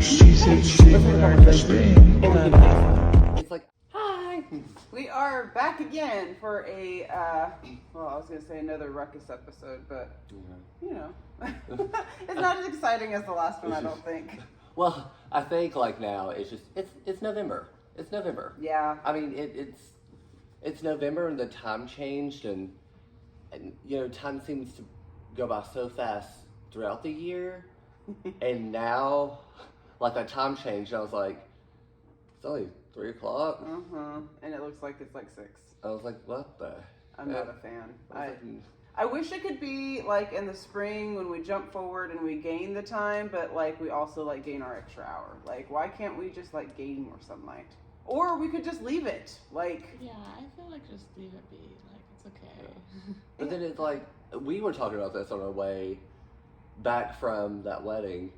She said she didn't our best thing. It's like, hi. We are back again for a, well, I was going to say another Ruckus episode, but, you know, it's not as exciting as the last one, I don't think. Well, I think like now it's just it's November. It's November. Yeah. I mean it's November and the time changed and you know time seems to go by so fast throughout the year, and now like that time changed. I was like, it's only 3 o'clock. And it looks like it's like 6. I was like, what the? I'm not a fan. I was like, I wish it could be like in the spring when we jump forward and we gain the time, but like we also like gain our extra hour. Like, why can't we just like gain more sunlight? Or we could just leave it. Like, yeah, I feel like just leave it be. Like, it's okay. But then it's like, we were talking about this on our way back from that wedding.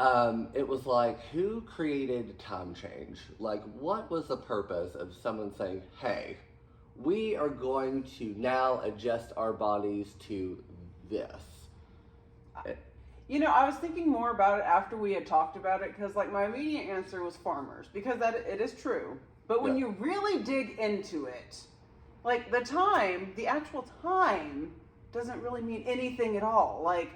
It was like, who created time change? Like, what was the purpose of someone saying, hey, we are going to now adjust our bodies to this? you know, I was thinking more about it after we had talked about it, because like my immediate answer was farmers, because that it is true. But when you really dig into it, like the actual time doesn't really mean anything at all. Like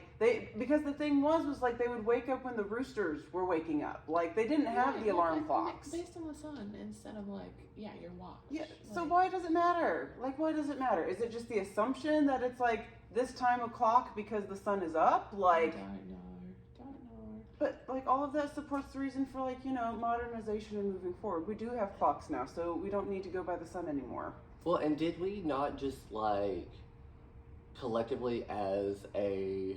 because the thing was like they would wake up when the roosters were waking up. Like they didn't have the alarm clocks. Based on the sun instead of like, your watch. Yeah, so like, why does it matter? Like, why does it matter? Is it just the assumption that it's like this time o'clock because the sun is up? Like, Don't know. but like all of that supports the reason for like, you know, modernization and moving forward. We do have clocks now, so we don't need to go by the sun anymore. Well, and did we not just like collectively as a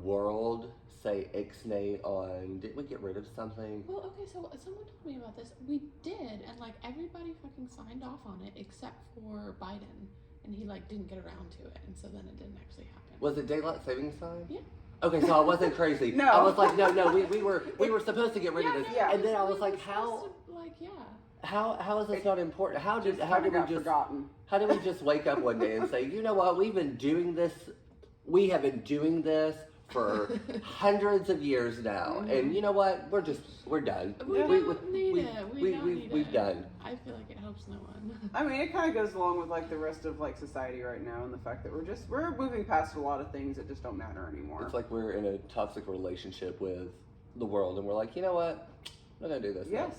world say ixnay on, did we get rid of something? Well, okay, so someone told me about this. We did, and like everybody fucking signed off on it except for Biden, and he like didn't get around to it, and so then it didn't actually happen. Was it daylight savings time? Yeah. Okay, so I wasn't crazy. No. I was like, no, we were supposed to get rid of this. yeah. And then I was We like, were how supposed to, like, yeah. how is this not important? How did Kinda we got just forgotten. how did we just wake up one day and say, you know what, we have been doing this for hundreds of years now, and you know what, we're done. We don't need it. We don't need we've it. done. I feel like it helps no one. I mean, it kind of goes along with like the rest of like society right now, and the fact that we're moving past a lot of things that just don't matter anymore. It's like we're in a toxic relationship with the world, and we're like, you know what, we're gonna do this. now.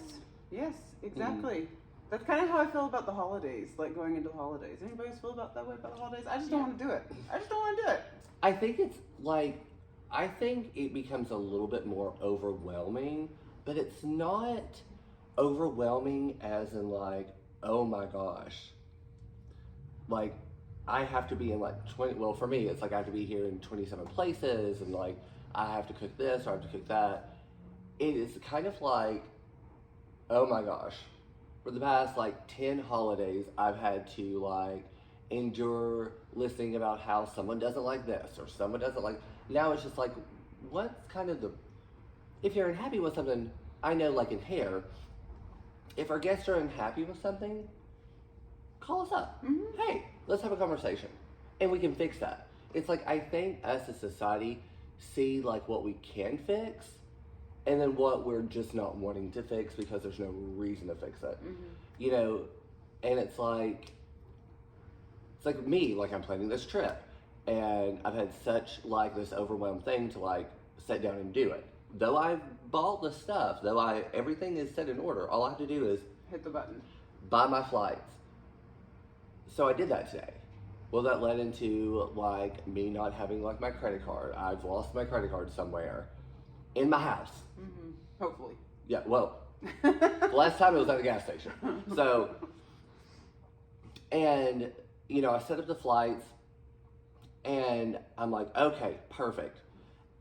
Yes, exactly. That's kind of how I feel about the holidays, like going into the holidays. Anybody else feel about that way about the holidays? I just don't want to do it. I just don't want to do it. I think it's like, I think it becomes a little bit more overwhelming, but it's not overwhelming as in like, oh my gosh, like I have to be in like 20, well for me it's like I have to be here in 27 places, and like I have to cook this or I have to cook that. It is kind of like, oh my gosh, for the past like 10 holidays I've had to like endure listening about how someone doesn't like this or someone doesn't like. Now it's just like, what's kind of the, if you're unhappy with something, I know like in hair, if our guests are unhappy with something, call us up. Hey, let's have a conversation and we can fix that. It's like, I think us as a society see like what we can fix and then what we're just not wanting to fix because there's no reason to fix it. You know, and it's like me, like I'm planning this trip and I've had such like this overwhelmed thing to like sit down and do it. Though I've bought the stuff, everything is set in order, all I have to do is Hit the button. buy my flights. So I did that today. Well, that led into like me not having like my credit card. I've lost my credit card somewhere in my house. Hopefully. Yeah, well, the last time it was at the gas station. So, and you know, I set up the flights and I'm like, okay, perfect.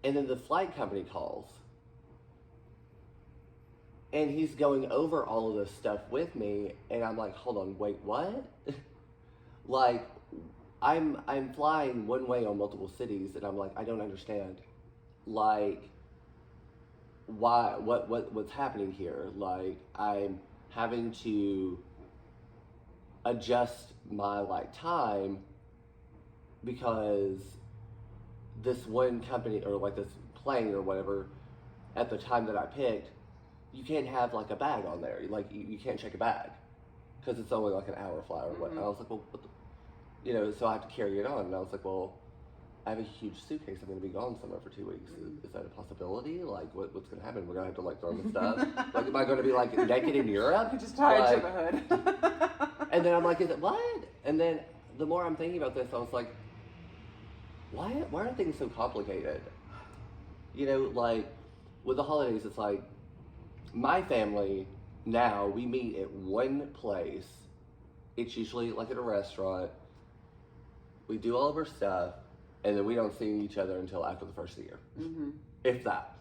And then the flight company calls and he's going over all of this stuff with me, and I'm like, hold on, wait, what? Like, I'm flying one way on multiple cities, and I'm like, I don't understand. Like, why? What's happening here? Like, I'm having to adjust my like time because this one company or like this plane or whatever, at the time that I picked, you can't have like a bag on there. Like you can't check a bag because it's only like an hour flight or what. And I was like, well, what the, you know, so I have to carry it on. And I was like, well, I have a huge suitcase. I'm going to be gone somewhere for 2 weeks. Is that a possibility? Like, what's going to happen? We're going to have to like throw my stuff. Like, am I going to be like naked in Europe? Just tie it to Like, the hood. and then I'm like, is it what? And then the more I'm thinking about this, I was like, why are things so complicated? You know, like with the holidays, it's like my family now, we meet at one place. It's usually like at a restaurant. We do all of our stuff, and then we don't see each other until after the first year. Mm-hmm. If that.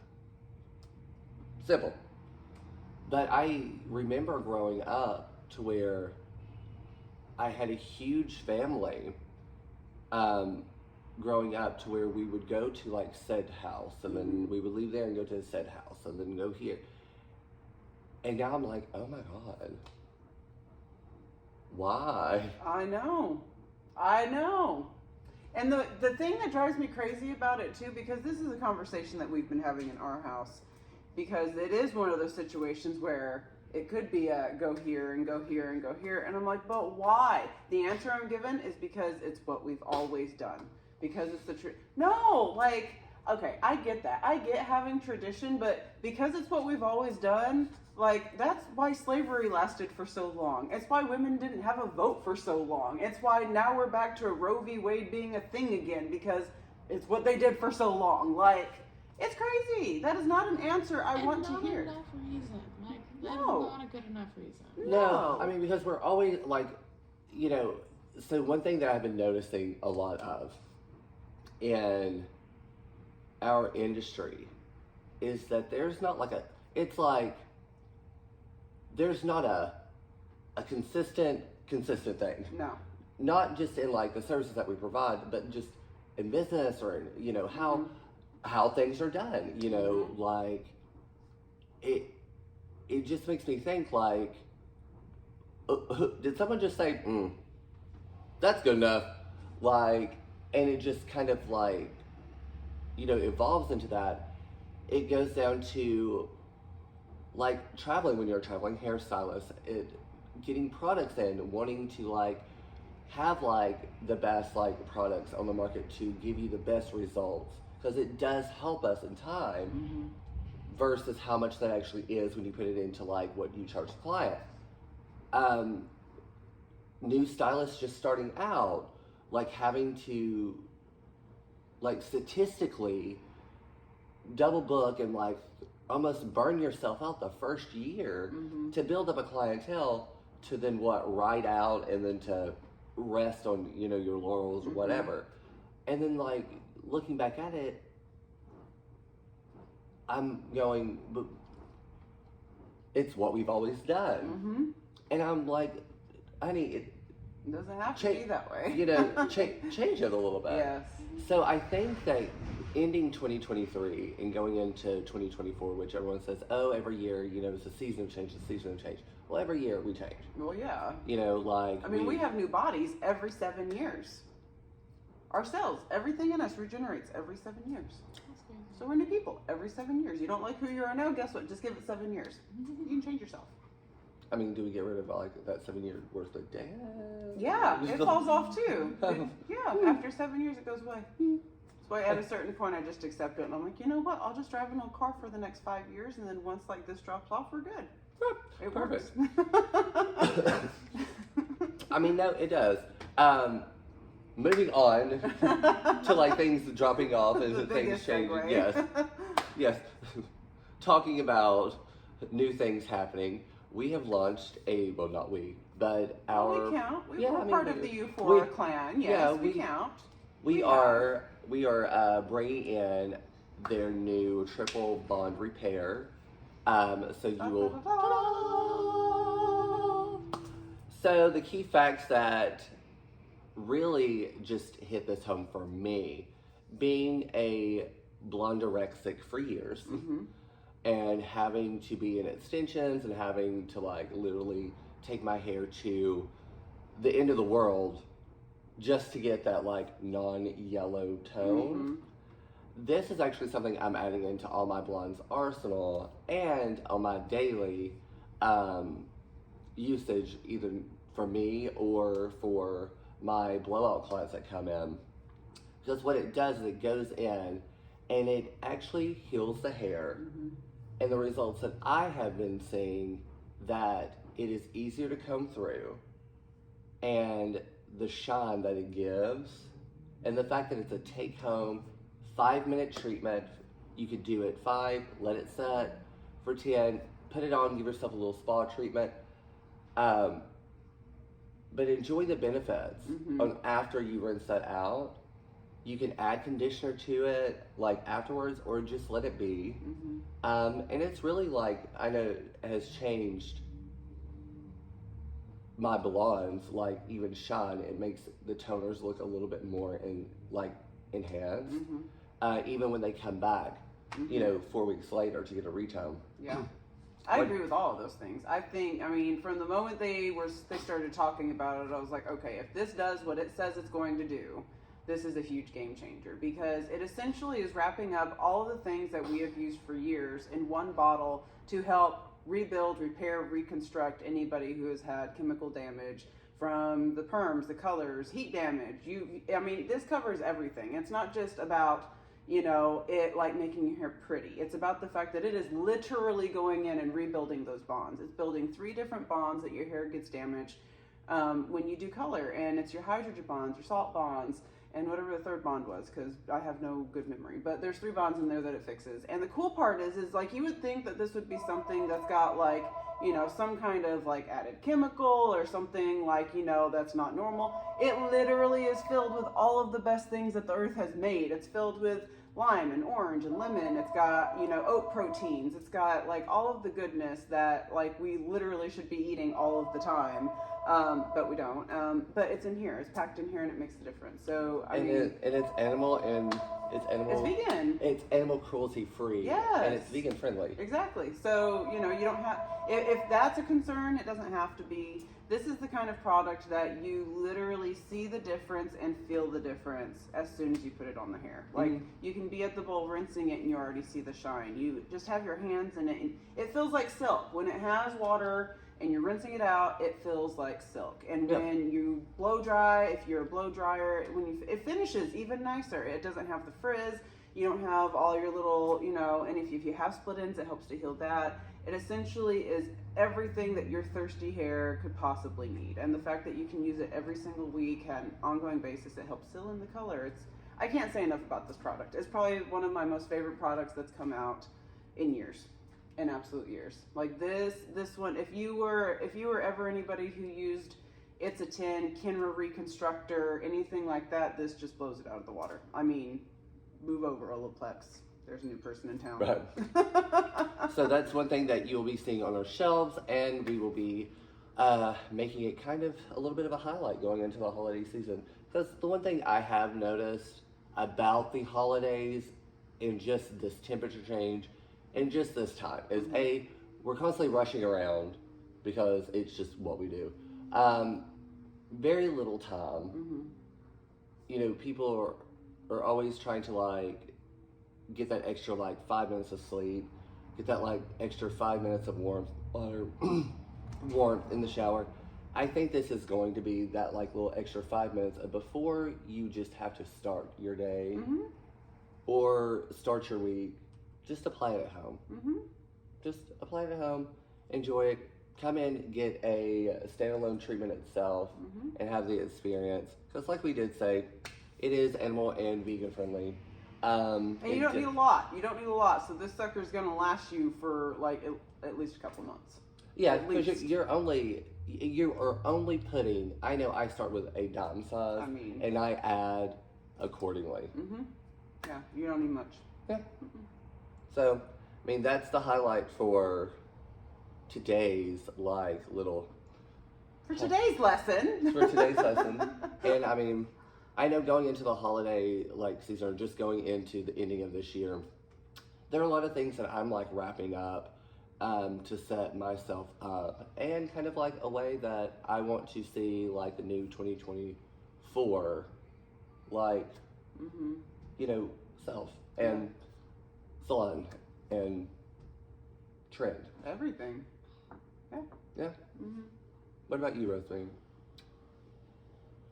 Simple. But I remember growing up to where I had a huge family growing up to where we would go to like said house, and then we would leave there and go to said house, and then go here. And now I'm like, oh my God. Why? I know. And the thing that drives me crazy about it too, because this is a conversation that we've been having in our house, because it is one of those situations where it could be a go here and go here and go here. And I'm like, but why? The answer I'm given is because it's what we've always done. Because it's the truth. No, like, okay, I get that. I get having tradition, but because it's what we've always done, like, that's why slavery lasted for so long. It's why women didn't have a vote for so long. It's why now we're back to Roe v. Wade being a thing again, because it's what they did for so long. Like, it's crazy. That is not an answer I want to hear. Not enough reason. Like, that No. is not a good enough reason. No, I mean, because we're always like, you know, so one thing that I've been noticing a lot of in our industry is that there's not like it's like, there's not a consistent thing. No. Not just in like the services that we provide, but just in business or in, you know, how things are done, you know, like it just makes me think like, did someone just say, that's good enough? Like, and it just kind of like, you know, evolves into that. It goes down to like traveling, when you're a traveling hairstylist, getting products in, wanting to like have like the best like products on the market to give you the best results, because it does help us in time versus how much that actually is when you put it into like what you charge the client. New stylists just starting out, like having to like statistically double book and like almost burn yourself out the first year to build up a clientele to then ride out and then to rest on, you know, your laurels or whatever. And then like looking back at it, I'm going, but it's what we've always done. And I'm like, honey, It doesn't have to be that way. you know, change it a little bit. Yes. So I think that ending 2023 and going into 2024, which everyone says, oh, every year, you know, it's a season of change, Well, every year we change. Well, yeah. You know, like... I mean, we have new bodies every 7 years. Our cells, everything in us regenerates every 7 years. That's crazy. So we're new people every 7 years. You don't like who you are now? Guess what? Just give it 7 years. You can change yourself. I mean, do we get rid of like that 7 year worth of damn? Yeah, it falls off too. After 7 years, it goes away. That's why at a certain point, I just accept it, and I'm like, you know what? I'll just drive an old car for the next 5 years, and then once like this drops off, we're good. It Perfect. works. I mean, no, it does. Moving on to like things dropping off and The things biggest changing. segue. Yes. Talking about new things happening, we have launched not we, but our... We count. We're I mean, part of the Euphoria clan. Yes, we count. We are bringing in their new triple bond repair. So you will... So the key facts that really just hit this home for me, being a blondorexic for years, and having to be in extensions and having to like literally take my hair to the end of the world just to get that like non-yellow tone. this is actually something I'm adding into all my blondes arsenal and on my daily usage, either for me or for my blowout clients that come in. Because what it does is it goes in and it actually heals the hair. And the results that I have been seeing, that it is easier to comb through, and the shine that it gives, and the fact that it's a take-home 5-minute treatment. You could do it 5, let it set for 10, put it on, give yourself a little spa treatment, but enjoy the benefits on after you rinse that out. You can add conditioner to it like afterwards, or just let it be. And it's really like, I know it has changed my blondes, like even shine. It makes the toners look a little bit more enhanced, even when they come back, 4 weeks later to get a retone. Yeah. I agree with all of those things. I think, I mean, from the moment they started talking about it, I was like, okay, if this does what it says it's going to do, this is a huge game changer, because it essentially is wrapping up all of the things that we have used for years in one bottle to help rebuild, repair, reconstruct anybody who has had chemical damage from the perms, the colors, heat damage. I mean, this covers everything. It's not just about, it like making your hair pretty. It's about the fact that it is literally going in and rebuilding those bonds. It's building 3 different bonds that your hair gets damaged when you do color, and it's your hydrogen bonds, your salt bonds, and whatever the third bond was, because I have no good memory. But there's 3 bonds in there that it fixes. And the cool part is like, you would think that this would be something that's got like, some kind of like added chemical or something like, that's not normal. It literally is filled with all of the best things that the earth has made. It's filled with lime and orange and lemon. It's got, oat proteins. It's got like all of the goodness that like we literally should be eating all of the time. But we don't. But it's in here. It's packed in here, and it makes a difference. So it's animal, and it's animal. It's vegan. It's animal cruelty free. Yes. And it's vegan friendly. Exactly. So you don't have. If that's a concern, it doesn't have to be. This is the kind of product that you literally see the difference and feel the difference as soon as you put it on the hair. Like you can be at the bowl rinsing it, and you already see the shine. You just have your hands in it, and it feels like silk when it has water. And you're rinsing it out, it feels like silk. And when you blow dry, if you're a blow dryer, it finishes even nicer. It doesn't have the frizz. You don't have all your little, and if you have split ends, it helps to heal that. It essentially is everything that your thirsty hair could possibly need. And the fact that you can use it every single week on an ongoing basis, it helps fill in the color. I can't say enough about this product. It's probably one of my most favorite products that's come out in years. In absolute years. Like this one, if you were ever anybody who used It's a 10, Kenra Reconstructor, anything like that, this just blows it out of the water. I mean, move over, Olaplex. There's a new person in town. Right. So that's one thing that you'll be seeing on our shelves, and we will be making it kind of a little bit of a highlight going into the holiday season. Because the one thing I have noticed about the holidays and just this temperature change and just this time is we're constantly rushing around because it's just what we do. Very little time. Mm-hmm. You know, people are always trying to get that extra 5 minutes of sleep, get that extra 5 minutes of warmth in the shower. I think this is going to be that little extra 5 minutes before you just have to start your day or start your week. Just apply it at home. Mm-hmm. Just apply it at home, enjoy it, come in, get a standalone treatment itself, and have the experience. Because like we did say, it is animal and vegan friendly. And you don't need a lot. You don't need a lot. So this sucker's going to last you for at least a couple months. Yeah, because you are only putting, I know I start with a dime size, and I add accordingly. Mm-hmm. Yeah, you don't need much. Yeah. So, that's the highlight for today's little... For today's lesson. For today's lesson. And I know going into the holiday season, or just going into the ending of this year, there are a lot of things that I'm wrapping up to set myself up, and kind of a way that I want to see the new 2024 self. and salon and trend. Everything. Yeah. Mhm. What about you, Rosemary?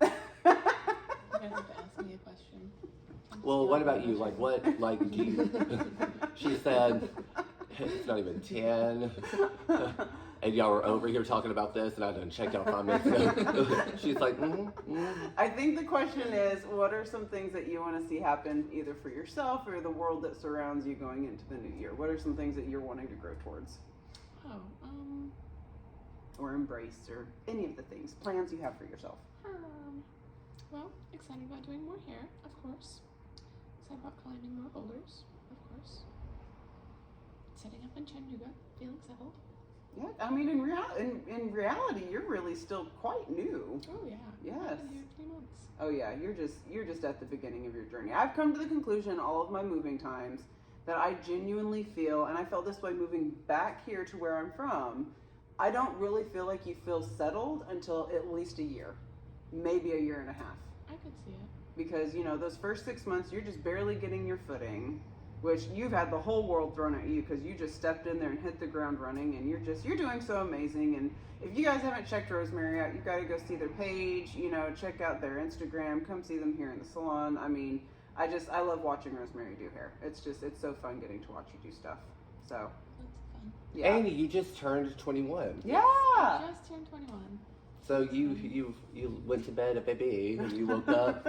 You guys have to ask me a question. I'm Well, just what not about you? sure. Like, what? Like, do you? She said it's not even 10, and y'all were over here talking about this, and I done checked out 5 minutes ago. She's like, I think the question is, what are some things that you want to see happen either for yourself or the world that surrounds you going into the new year? What are some things that you're wanting to grow towards Oh, or embrace or any of the things, plans you have for yourself? well, excited about doing more hair, of course. Excited about climbing more boulders, of course. Setting up in Chattanooga, feeling settled. Yeah, I mean, in reality, you're really still quite new. Oh yeah. Yes. I've been here 3 months. Oh yeah, you're just at the beginning of your journey. I've come to the conclusion all of my moving times that I genuinely feel, and I felt this way moving back here to where I'm from, I don't really feel like you feel settled until at least a year, maybe a year and a half. I could see it. Because, you know, those first 6 months, you're just barely getting your footing, which you've had the whole world thrown at you because you just stepped in there and hit the ground running, and you're doing so amazing. And if you guys haven't checked Rosemary out, you got to go see their page, you know, check out their Instagram, come see them here in the salon. I mean, I love watching Rosemary do hair. It's so fun getting to watch you do stuff. So, That's fun. yeah. Andy, you just turned 21. Yeah. Just turned 21. So you went to bed a baby, and you woke up.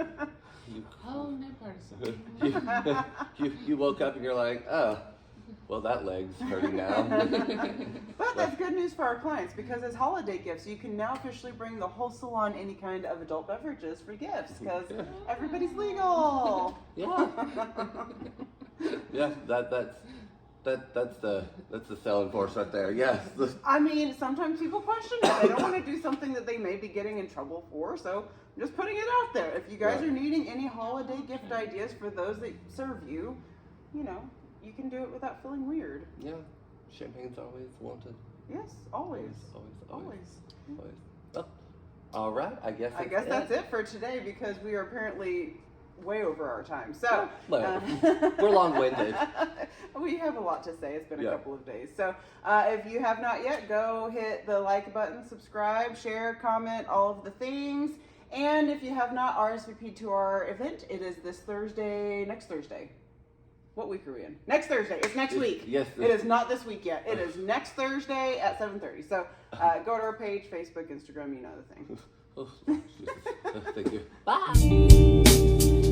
You, Oh, no partisan. you woke up and you're like, oh, well, that leg's hurting now. But that's good news for our clients because as holiday gifts, you can now officially bring the whole salon any kind of adult beverages for gifts because everybody's legal. Yeah. Yeah, that's the selling force right there. Yes. I mean, sometimes people question it. They don't want to do something that they may be getting in trouble for, so I'm just putting it out there. If you guys Right. are needing any holiday gift ideas for those that serve you, you know, you can do it without feeling weird. Yeah. Champagne's always wanted. Yes, always. Always. Well, all right. I guess That's it for today because we are apparently way over our time. So Well, we're long-winded. We have a lot to say. It's been a Yeah. couple of days. So if you have not yet, go hit the like button, subscribe, share, comment, all of the things. And if you have not RSVP'd to our event, it is this Thursday, next Thursday. What week are we in? Next Thursday. It's next week. Yes. It is not this week yet. It is next Thursday at 7:30. So go to our page, Facebook, Instagram, you know the thing. Oh, Jesus. Thank you. Bye.